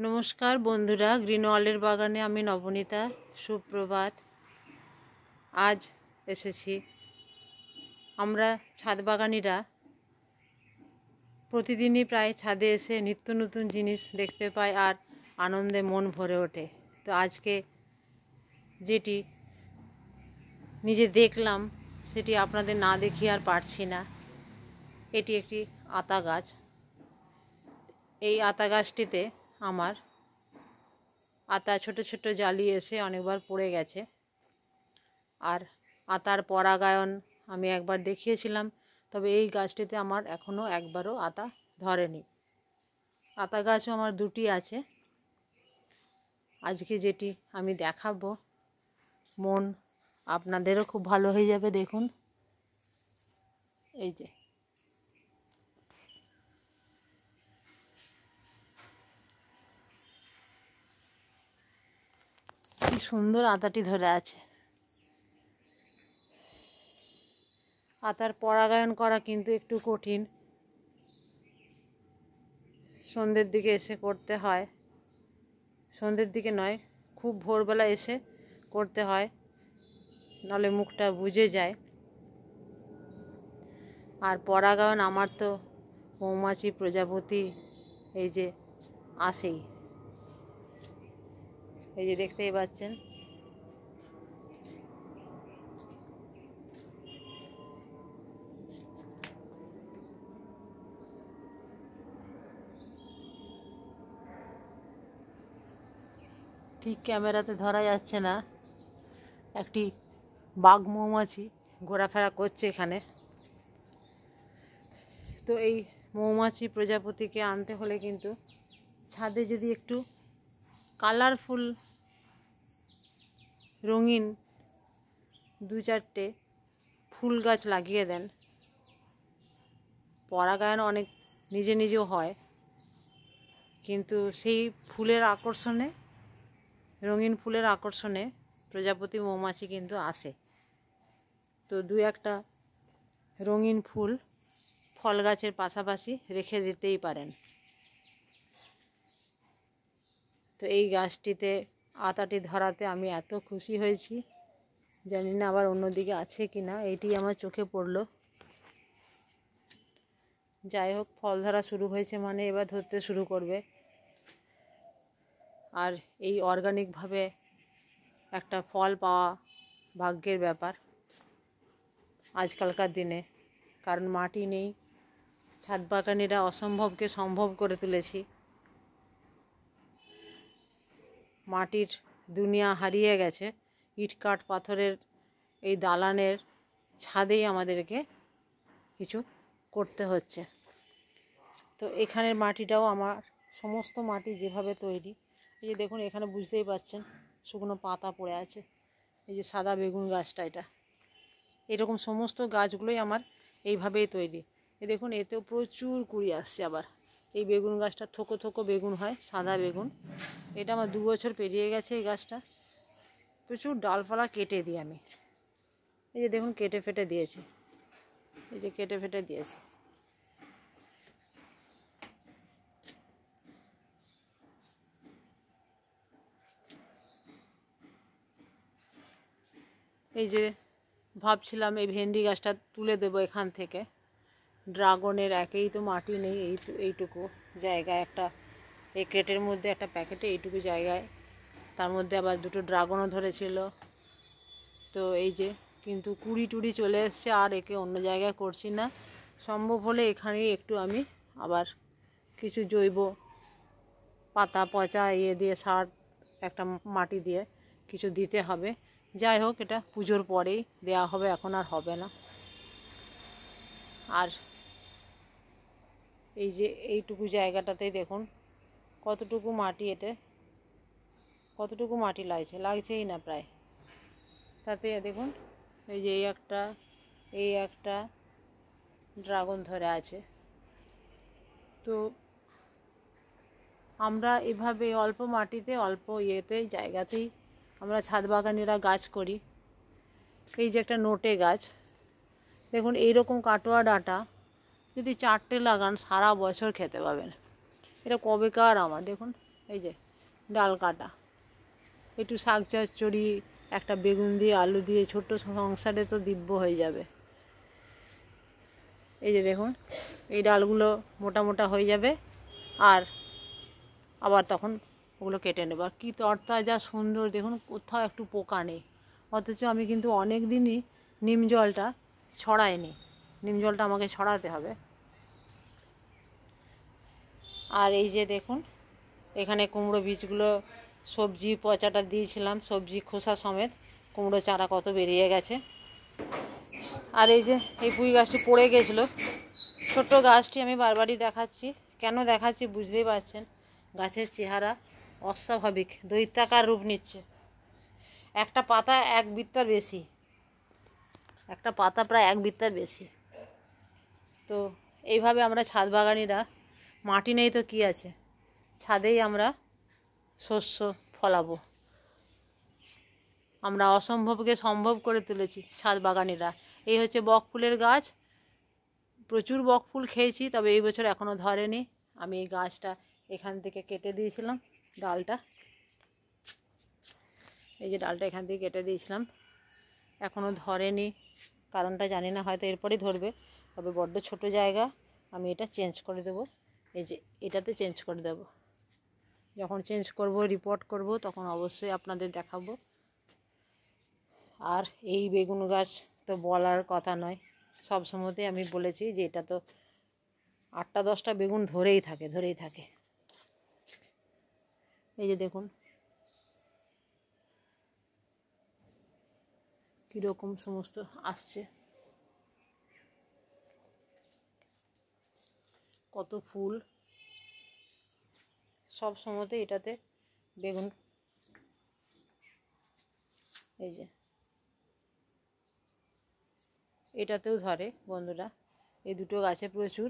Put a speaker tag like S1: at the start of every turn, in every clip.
S1: নমস্কার বন্ধুরা, গ্রিন ওয়ার্ল্ডের বাগানে আমি নবনীতা। সুপ্রভাত। আজ এসেছি। আমরা ছাদ বাগানিরা প্রতিদিনই প্রায় ছাদে এসে নিত্য নতুন জিনিস দেখতে পাই আর আনন্দে মন ভরে ওঠে। তো আজকে যেটি নিজে দেখলাম সেটি আপনাদের না দেখিয়ে আর পারছি না। এটি একটি আতা গাছ। এই আতা গাছটিতে আমার আতা ছোট ছোট জালি এসে অনেকবার পড়ে গেছে। আর আতার পরাগায়ন আমি একবার দেখিয়েছিলাম, তবে এই গাছটিতে আমার এখনও একবারও আতা ধরেনি। আতা গাছও আমার দুটি আছে। আজকে যেটি আমি দেখাবো, মন আপনাদেরও খুব ভালো হয়ে যাবে। দেখুন, এই যে কি সুন্দর আতাটি ধরে আছে। আতার পরাগায়ন করা কিন্তু একটু কঠিন। সন্ধ্যের দিকে এসে করতে হয়। সন্ধ্যের দিকে নয়, খুব ভোরবেলা এসে করতে হয়, নাহলে মুখটা বুজে যায়। আর পরাগায়ন আমার তো মৌমাছি প্রজাপতি এই যে আসেই, এই যে দেখতেই পাচ্ছেন। ঠিক ক্যামেরাতে ধরা যাচ্ছে না, একটি বাঘ মৌমাছি ঘোরাফেরা করছে এখানে। তো এই মৌমাছি প্রজাপতিকে আনতে হলে কিন্তু ছাদে যদি একটু কালারফুল রঙিন দু চারটে ফুল গাছ লাগিয়ে দেন, পরাগায়ন অনেক নিজে নিজেও হয়, কিন্তু সেই ফুলের আকর্ষণে, রঙিন ফুলের আকর্ষণে প্রজাপতি মৌমাছি কিন্তু আসে। তো দু একটা রঙিন ফুল ফল গাছের পাশাপাশি রেখে দিতেই পারেন। তো এই গাছটিতে আতাটি ধরাতে আমি এত খুশি হয়েছি, জানি না আবার অন্যদিকে আছে কি না। এইটি আমার চোখে পড়লো। যাই হোক, ফল ধরা শুরু হয়েছে মানে এবার ধরতে শুরু করবে। আর এই অর্গানিকভাবে একটা ফল পাওয়া ভাগ্যের ব্যাপার আজকালকার দিনে, কারণ মাটি নেই। ছাদ বাগানিরা অসম্ভবকে সম্ভব করে তুলেছি। মাটির দুনিয়া হারিয়ে গেছে। ইট কাঠ পাথরের এই দালানের ছাদেই আমাদেরকে কিছু করতে হচ্ছে। তো এখানের মাটিটাও আমার, সমস্ত মাটি যেভাবে তৈরি, এই যে দেখুন, এখানে বুঝতেই পাচ্ছেন শুকনো পাতা পড়ে আছে। এই যে সাদা বেগুন গাছটা, এটা এরকম সমস্ত গাছগুলোই আমার এইভাবেই তৈরি। এই দেখুন, এতেও প্রচুর কুড়ি আসছে। আবার এই বেগুন গাছটা থোকো থোকো বেগুন হয়, সাদা বেগুন। এটা আমার 2 বছর পেরিয়ে গেছে। এই গাছটা প্রচুর ডালপালা কেটে দিই আমি। এই যে দেখুন, কেটে ফেটে দিয়েছি, এই যে কেটে ফেটে দিয়েছি। এই যে ভাবছিলাম এই ভেন্ডি গাছটা তুলে দেবো এখান থেকে। ড্রাগনের একেই তো মাটি নেই, এইটুকু জায়গায় একটা, এই ক্রেটের মধ্যে একটা প্যাকেটে এইটুকু জায়গায়, তার মধ্যে আবার 2টো ড্রাগনও ধরেছিল। তো এই যে, কিন্তু কুড়ি টুড়ি চলে এসছে, আর একে অন্য জায়গায় করছি না। সম্ভব হলে এখানেই একটু আমি আবার কিছু জৈব পাতা পচা দিয়ে সার, একটা মাটি দিয়ে কিছু দিতে হবে। যাই হোক, এটা পুজোর পরেই দেওয়া হবে, এখন আর হবে না। আর এই যে এইটুকু জায়গাটাতেই দেখুন কতটুকু মাটি, এতে কতটুকু মাটি লাগছেই না প্রায়। তাতে দেখুন, এই যে এই একটা ড্রাগন ধরে আছে। তো আমরা এভাবে অল্প মাটিতে, অল্প জায়গাতেই আমরা ছাদ বাগানিরা গাছ করি। এই যে একটা নোটে গাছ, দেখুন এইরকম কাটোয়া ডাঁটা যদি 4টে লাগান, সারা বছর খেতে পাবেন। এটা কবেকার আমার, দেখুন এই যে ডাল কাটা, একটু শাক চচ্চড়ি, একটা বেগুন দিয়ে আলু দিয়ে ছোট্ট সংসারে তো দিব্য হয়ে যাবে। এই যে দেখুন এই ডালগুলো মোটা মোটা হয়ে যাবে, আর আবার তখন ওগুলো কেটে নেব। আর কী তরতাজা সুন্দর দেখুন, কোথাও একটু পোকা নেই। অথচ আমি কিন্তু অনেক দিনই নিম জলটা ছড়াইনি, নিম জলটা আমাকে ছড়াতে হবে। আর এই যে দেখুন এখানে কুমড়ো বীজগুলো সবজি পচাটা দিয়েছিলাম, সবজি খোসা সমেত কুমড়ো চারা কত বেরিয়ে গেছে। আর এই যে এই পুঁই গাছটি পড়ে গেছিলো, ছোট্ট গাছটি আমি বারবারই দেখাচ্ছি। কেন দেখাচ্ছি বুঝতেই পারছেন, গাছের চেহারা অস্বাভাবিক দৈত্যাকার রূপ নিচ্ছে। একটা পাতা 1 বিত্তার বেশি, একটা পাতা প্রায় 1 বিত্তার বেশি। তো এইভাবে আমরা ছাদ বাগানিরা, মাটি নেই তো কী আছে, ছাদেই আমরা শস্য ফলাবো। আমরা অসম্ভবকে সম্ভব করে তুলেছি ছাদ বাগানিরা। এই হচ্ছে বকফুলের গাছ, প্রচুর বকফুল খেয়েছি, তবে এই বছর এখনও ধরেনি। আমি এই গাছটা এখান থেকে কেটে দিয়েছিলাম, ডালটা, এই যে ডালটা এখান থেকে কেটে দিয়েছিলাম, এখনও ধরেনি। কারণটা জানি না, হয়তো এরপরেই ধরবে। তবে বড্ড ছোট জায়গা, আমি এটা চেঞ্জ করে দেব, এই যে এটাতে চেঞ্জ করে দেব। যখন চেঞ্জ করব, রিপোর্ট করব, তখন অবশ্যই আপনাদের দেখাবো। আর এই বেগুন গাছ তো বলার কথা নয়, সব সময়তেই আমি বলেছি যে এটা তো 8টা-10টা বেগুন ধরেই থাকে। এই যে দেখুন কীরকম সমস্ত আসছে, কত ফুল, সব সময়তে এটাতে বেগুন। এই যে এটাতেও ধরে বন্ধুরা, এই দুটো গাছে প্রচুর।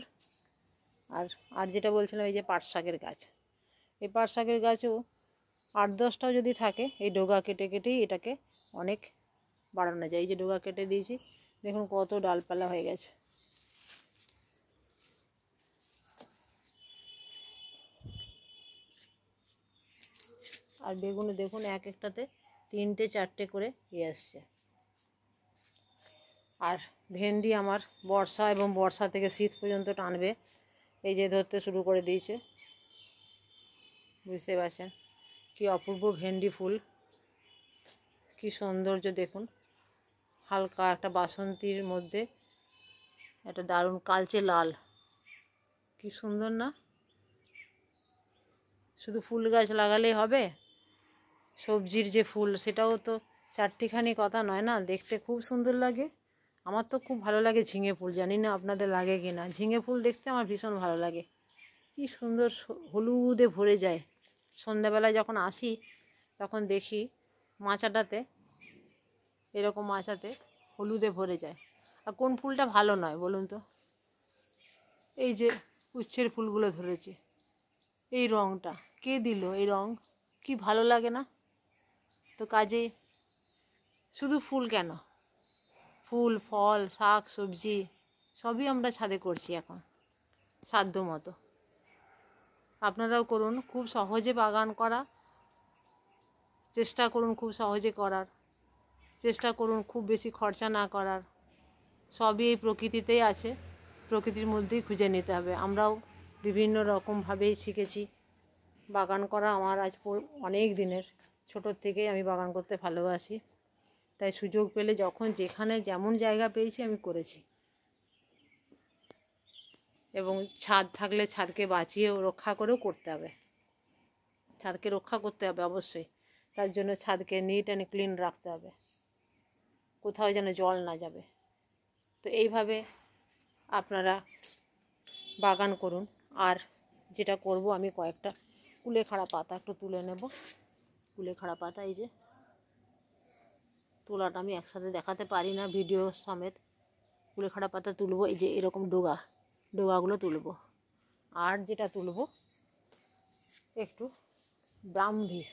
S1: আর যেটা বলছিলাম, এই যে পাট শাকের গাছ, এই পাট শাকের গাছও 8-10টাও যদি থাকে, এই ডগা কেটে কেটেই এটাকে অনেক বাড়ানো যায়। এই যে ডগা কেটে দিয়েছি, দেখুন কত ডালপালা হয়ে গেছে। আর বেগুনে দেখুন এক একটাতে 3টে-4টে করে আসছে। আর ভেন্ডি আমার বর্ষা এবং বর্ষা থেকে শীত পর্যন্ত টানবে। এই যে ধরতে শুরু করে দিয়েছে, বুঝতে পারছেন কি অপূর্ব ভেন্ডি ফুল, কি সৌন্দর্য দেখুন। হালকা একটা বাসন্তীর মধ্যে একটা দারুণ কালচে লাল, কি সুন্দর না? শুধু ফুল গাছ লাগালেই হবে? সবজির যে ফুল, সেটাও তো 4টিখানি কথা নয় না, দেখতে খুব সুন্দর লাগে। আমার তো খুব ভালো লাগে ঝিঙে ফুল, জানি না আপনাদের লাগে কি না। ঝিঙে ফুল দেখতে আমার ভীষণ ভালো লাগে, কি সুন্দর হলুদে ভরে যায়। সন্ধ্যাবেলায় যখন আসি তখন দেখি মাচাটাতে, এরকম মাচাতে হলুদে ভরে যায়। আর কোন ফুলটা ভালো নয় বলুন তো? এই যে উচ্ছের ফুলগুলো ধরেছে, এই রঙটা কে দিল? এই রঙ কি ভালো লাগে না তো? কাজেই শুধু ফুল কেন, ফুল ফল শাক সবজি সবই আমরা ছাদে করছি এখন সাধ্য মতো। আপনারাও করুন, খুব সহজে বাগান করা চেষ্টা করুন, খুব সহজে করার চেষ্টা করুন, খুব বেশি খরচা না করার। সবই এই প্রকৃতিতেই আছে, প্রকৃতির মধ্যেই খুঁজে নিতে হবে। আমরাও বিভিন্ন রকমভাবেই শিখেছি বাগান করা। আমার আজ অনেক দিনের, ছোটোর থেকেই আমি বাগান করতে ভালোবাসি, তাই সুযোগ পেলে যখন যেখানে যেমন জায়গা পেয়েছি আমি করেছি। এবং ছাদ থাকলে ছাদকে বাঁচিয়ে রক্ষা করেও করতে হবে, ছাদকে রক্ষা করতে হবে অবশ্যই। তার জন্য ছাদকে নিট অ্যান্ড ক্লিন রাখতে হবে, কোথাও যেন জল না যাবে। তো এইভাবে আপনারা বাগান করুন। আর যেটা করব, আমি কয়েকটা কুলেখাড়া পাতা একটু তুলে নেব। কুলেখাড়া পাতা, এই যে তোলাটা আমি একসাথে দেখাতে পারি না ভিডিও সমেত। কুলেখাড়া পাতা তুলব, এই যে এরকম ডোগাগুলো তুলব। আর যেটা তুলব একটু ব্রাহ্মী।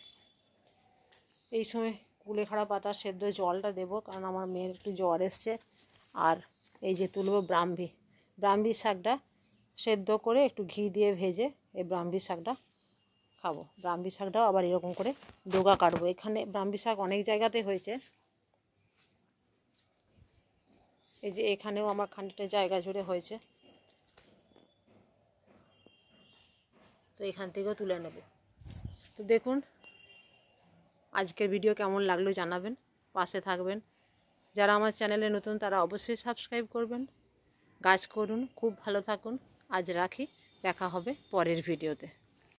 S1: এই সময় কুলেখাড়া পাতা সেদ্ধ জলটা দেব, কারণ আমার মেয়ের একটু জ্বর এসছে। আর এই যে তুলব ব্রাহ্মী শাকটা সেদ্ধ করে একটু ঘি দিয়ে ভেজে এই ব্রাহ্মী শাকটা খাবো। ব্রাহ্মী শাকটাও আবার এরকম করে ডোগা কাটবো। এখানে ব্রাহ্মী শাক অনেক জায়গাতে হয়েছে, এই যে এখানেও আমার খানিকটা জায়গা জুড়ে হয়েছে, তো এখান থেকেও তুলে নেব। তো দেখুন আজকের ভিডিও কেমন লাগলো জানাবেন, পাশে থাকবেন। যারা আমার চ্যানেলে নতুন তারা অবশ্যই সাবস্ক্রাইব করবেন। গাছ করুন, খুব ভালো থাকুন। আজ রাখি, দেখা হবে পরের ভিডিওতে।